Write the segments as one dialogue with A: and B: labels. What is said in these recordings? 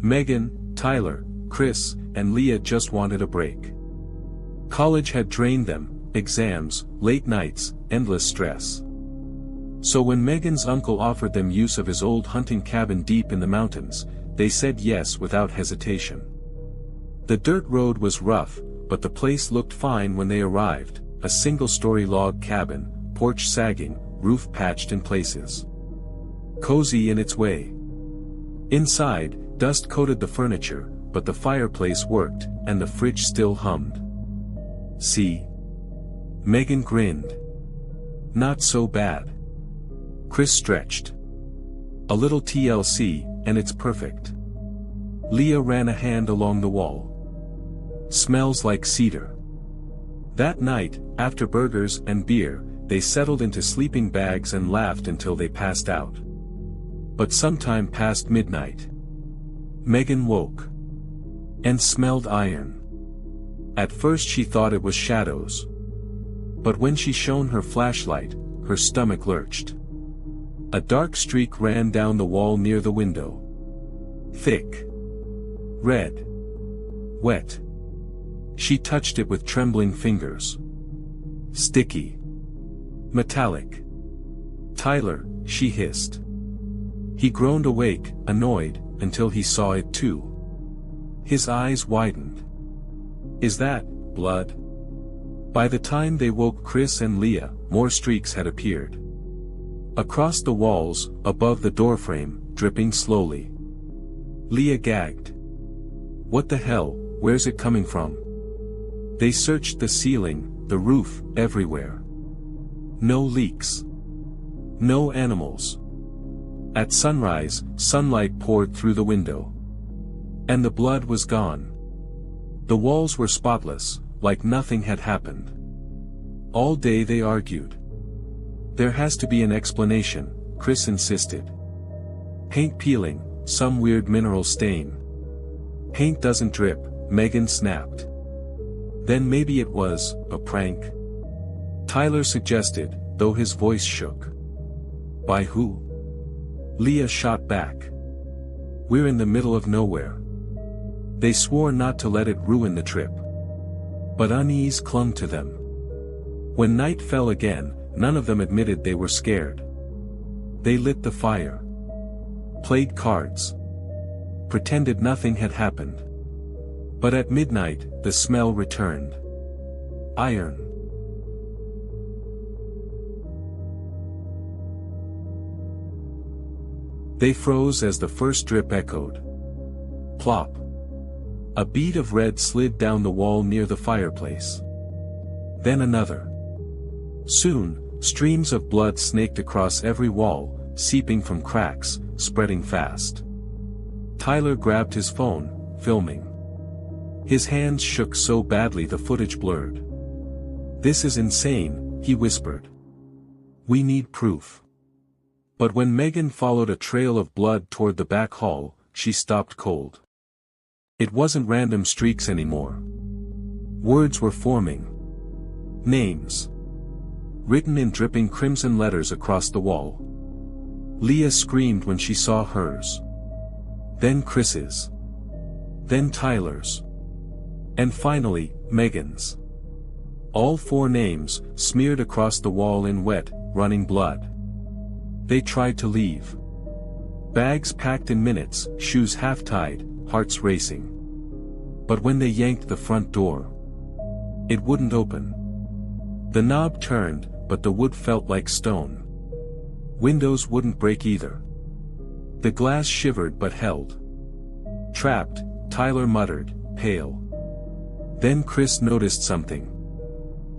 A: Megan, Tyler, Chris, and Leah just wanted a break. College had drained them, exams, late nights, endless stress. So when Megan's uncle offered them use of his old hunting cabin deep in the mountains, they said yes without hesitation. The dirt road was rough, but the place looked fine when they arrived, a single-story log cabin, porch sagging, roof patched in places. Cozy in its way. Inside, dust coated the furniture, but the fireplace worked, and the fridge still hummed. See? Megan grinned. Not so bad. Chris stretched. A little TLC, and it's perfect. Leah ran a hand along the wall. Smells like cedar. That night, after burgers and beer, they settled into sleeping bags and laughed until they passed out. But sometime past midnight, Megan woke. And smelled iron. At first she thought it was shadows. But when she shone her flashlight, her stomach lurched. A dark streak ran down the wall near the window. Thick. Red. Wet. She touched it with trembling fingers. Sticky. Metallic. Tyler, she hissed. He groaned awake, annoyed, until he saw it too. His eyes widened. Is that blood? By the time they woke Chris and Leah, more streaks had appeared. Across the walls, above the doorframe, dripping slowly. Leah gagged. What the hell, where's it coming from? They searched the ceiling, the roof, everywhere. No leaks. No animals. At sunrise, sunlight poured through the window. And the blood was gone. The walls were spotless, like nothing had happened. All day they argued. There has to be an explanation, Chris insisted. Paint peeling, some weird mineral stain. Paint doesn't drip, Megan snapped. Then maybe it was a prank? Tyler suggested, though his voice shook. By who? Leah shot back. We're in the middle of nowhere. They swore not to let it ruin the trip. But unease clung to them. When night fell again, none of them admitted they were scared. They lit the fire. Played cards. Pretended nothing had happened. But at midnight, the smell returned. Iron. They froze as the first drip echoed. Plop. A bead of red slid down the wall near the fireplace. Then another. Soon, streams of blood snaked across every wall, seeping from cracks, spreading fast. Tyler grabbed his phone, filming. His hands shook so badly the footage blurred. This is insane, he whispered. We need proof. But when Megan followed a trail of blood toward the back hall, she stopped cold. It wasn't random streaks anymore. Words were forming. Names. Written in dripping crimson letters across the wall. Leah screamed when she saw hers. Then Chris's. Then Tyler's. And finally, Megan's. All 4 names, smeared across the wall in wet, running blood. They tried to leave. Bags packed in minutes, shoes half-tied, hearts racing. But when they yanked the front door, it wouldn't open. The knob turned, but the wood felt like stone. Windows wouldn't break either. The glass shivered but held. Trapped, Tyler muttered, pale. Then Chris noticed something.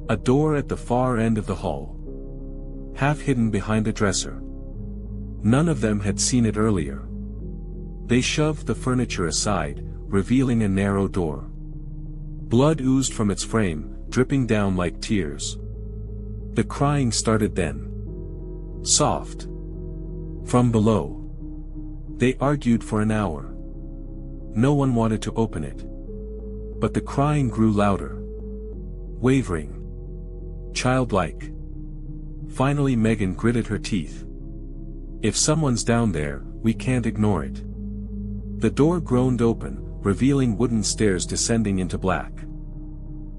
A: A door at the far end of the hall. Half hidden behind a dresser. None of them had seen it earlier. They shoved the furniture aside, revealing a narrow door. Blood oozed from its frame, dripping down like tears. The crying started then. Soft. From below. They argued for an hour. No one wanted to open it. But the crying grew louder. Wavering. Childlike. Finally Megan gritted her teeth. If someone's down there, we can't ignore it. The door groaned open, revealing wooden stairs descending into black.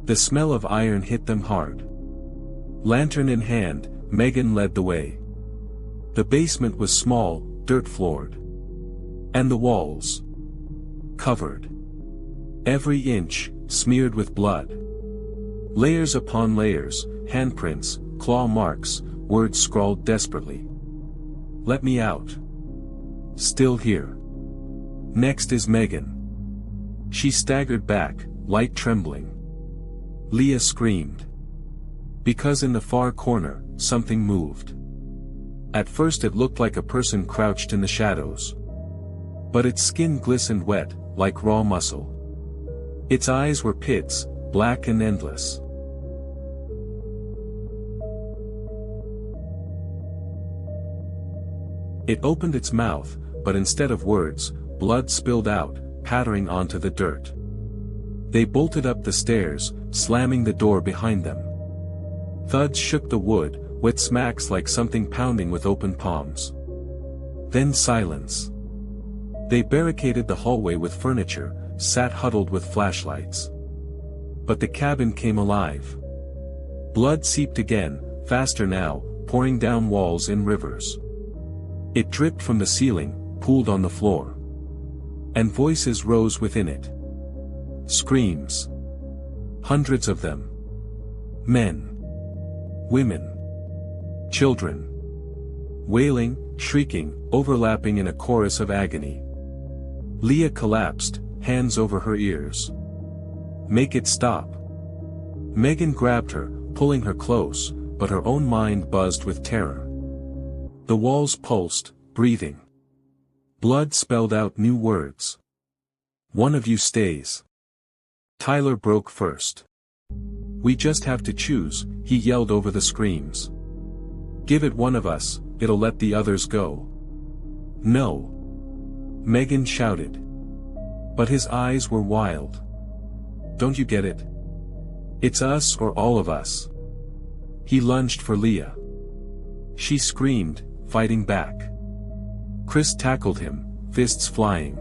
A: The smell of iron hit them hard. Lantern in hand, Megan led the way. The basement was small, dirt-floored. And the walls. Covered. Every inch, smeared with blood. Layers upon layers, handprints, claw marks, words scrawled desperately. "Let me out. Still here. Next is Megan." She staggered back, light trembling. Leah screamed. Because in the far corner, something moved. At first it looked like a person crouched in the shadows. But its skin glistened wet, like raw muscle. Its eyes were pits, black and endless. It opened its mouth, but instead of words, blood spilled out, pattering onto the dirt. They bolted up the stairs, slamming the door behind them. Thuds shook the wood, wet smacks like something pounding with open palms. Then silence. They barricaded the hallway with furniture, sat huddled with flashlights. But the cabin came alive. Blood seeped again, faster now, pouring down walls in rivers. It dripped from the ceiling, pooled on the floor. And voices rose within it. Screams. Hundreds of them. Men. Women. Children. Wailing, shrieking, overlapping in a chorus of agony. Leah collapsed, hands over her ears. "Make it stop." Megan grabbed her, pulling her close, but her own mind buzzed with terror. The walls pulsed, breathing. Blood spelled out new words. "One of you stays." Tyler broke first. "We just have to choose," he yelled over the screams. "Give it one of us, it'll let the others go." "No." Megan shouted. But his eyes were wild. "Don't you get it? It's us or all of us." He lunged for Leah. She screamed, fighting back. Chris tackled him, fists flying.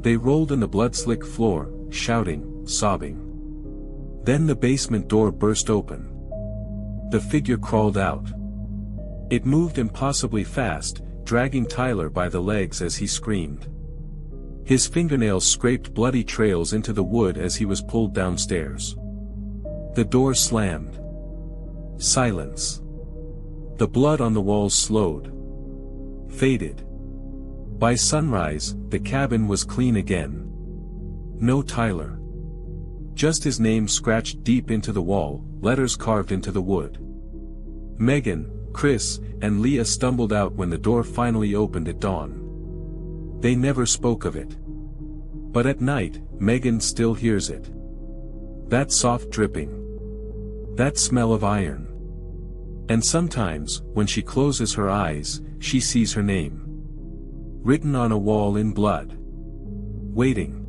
A: They rolled on the blood-slick floor, shouting, sobbing. Then the basement door burst open. The figure crawled out. It moved impossibly fast, dragging Tyler by the legs as he screamed. His fingernails scraped bloody trails into the wood as he was pulled downstairs. The door slammed. Silence. The blood on the walls slowed. Faded. By sunrise, the cabin was clean again. No Tyler. Just his name scratched deep into the wall, letters carved into the wood. Megan, Chris, and Leah stumbled out when the door finally opened at dawn. They never spoke of it. But at night, Megan still hears it. That soft dripping. That smell of iron. And sometimes, when she closes her eyes, she sees her name. Written on a wall in blood. Waiting.